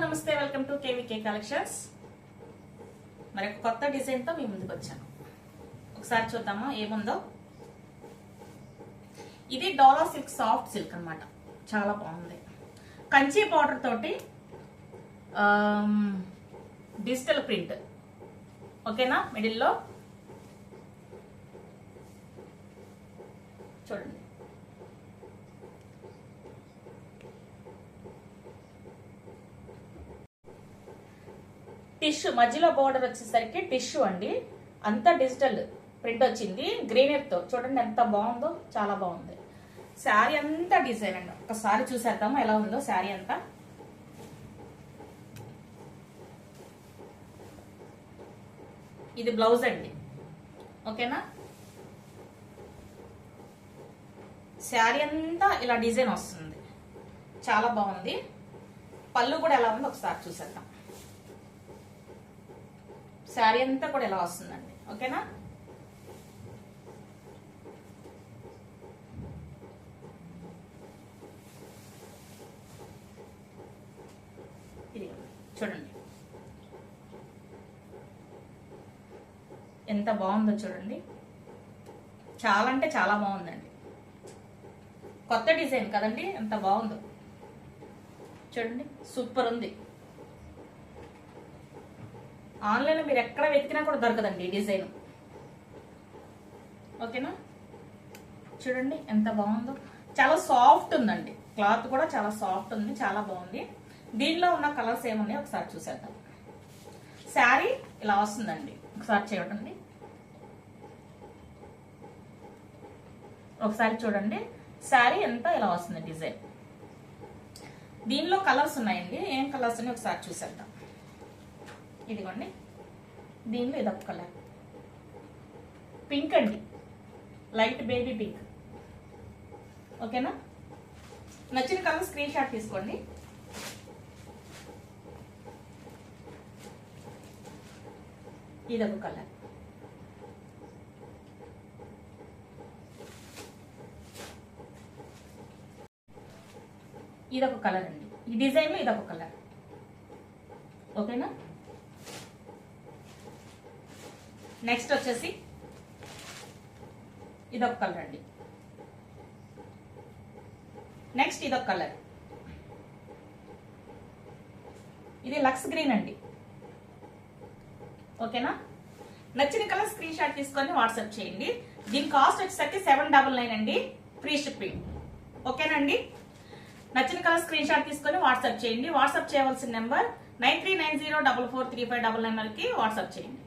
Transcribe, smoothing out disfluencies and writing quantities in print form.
నమస్తే, welcome to KVK collections. మరి ఒక కొత్త డిజైన్ తో మీ ముందుకు వచ్చాను. ఒకసారి చూద్దామా ఏముందో. ఇది డోలా సిల్క్, సాఫ్ట్ సిల్క్ అన్నమాట. చాలా బాగుంది. కంచి బార్డర్ తోటి డిజిటల్ ప్రింట్. ఓకేనా? మిడిల్లో చూడండి. టిష్యూ మధ్యలో బోర్డర్ వచ్చేసరికి టిష్యూ అండి. అంతా డిజిటల్ ప్రింట్ వచ్చింది గ్రీనర్ తో. చూడండి ఎంత బాగుందో, చాలా బాగుంది. శారీ అంతా డిజైన్ అండి. ఒకసారి చూసేద్దాము ఎలా ఉందో శారీ అంతా. ఇది బ్లౌజ్ అండి. ఓకేనా? శారీ అంతా ఇలా డిజైన్ వస్తుంది, చాలా బాగుంది. పళ్ళు కూడా ఎలా ఉందో ఒకసారి చూసేద్దాం. శారీ అంతా కూడా ఇలా వస్తుందండి. ఓకేనా? ఇది చూడండి ఎంత బాగుందో చూడండి. చాలా అంటే చాలా బాగుందండి. కొత్త డిజైన్ కదండి, ఎంత బాగుందో చూడండి. సూపర్ ఉంది. ఆన్లైన్లో మీరు ఎక్కడ వెతికినా కూడా దొరకదండి ఈ డిజైన్. ఓకేనా? చూడండి ఎంత బాగుందో. చాలా సాఫ్ట్ ఉందండి. క్లాత్ కూడా చాలా సాఫ్ట్ ఉంది, చాలా బాగుంది. దీనిలో ఉన్న కలర్స్ ఏమున్నాయో ఒకసారి చూసేద్దాం. శారీ ఇలా వస్తుందండి. ఒకసారి చూడండి, ఒకసారి చూడండి. శారీ అంతా ఇలా వస్తుంది డిజైన్. దీనిలో కలర్స్ ఉన్నాయండి. ఏం కలర్స్ ఉన్నాయో ఒకసారి చూసేద్దాం. ఇదిగోండి, దీనిలో ఇదొక కలర్ పింక్ అండి, లైట్ బేబీ పింక్. ఓకేనా? నచ్చిన కలర్ స్క్రీన్ షాట్ తీసుకోండి. ఇదొక కలర్, ఇదొక కలర్ అండి. ఈ డిజైన్ లో ఇదొక కలర్. ఓకేనా? నెక్స్ట్ వచ్చేసి ఇదొక కలర్ అండి. నెక్స్ట్ ఇదొక కలర్. ఇది లక్స్ గ్రీన్ అండి. ఓకేనా? నచ్చిన కలర్ స్క్రీన్ షాట్ తీసుకొని వాట్సాప్ చేయండి. దీని కాస్ట్ వచ్చేసరికి 799 అండి, ఫ్రీ షిప్పింగ్. ఓకేనండి? నచ్చిన కలర్ స్క్రీన్ షాట్ తీసుకొని వాట్సాప్ చేయండి. వాట్సాప్ చేయవలసిన నెంబర్ 9390443599 కి వాట్సాప్ చేయండి.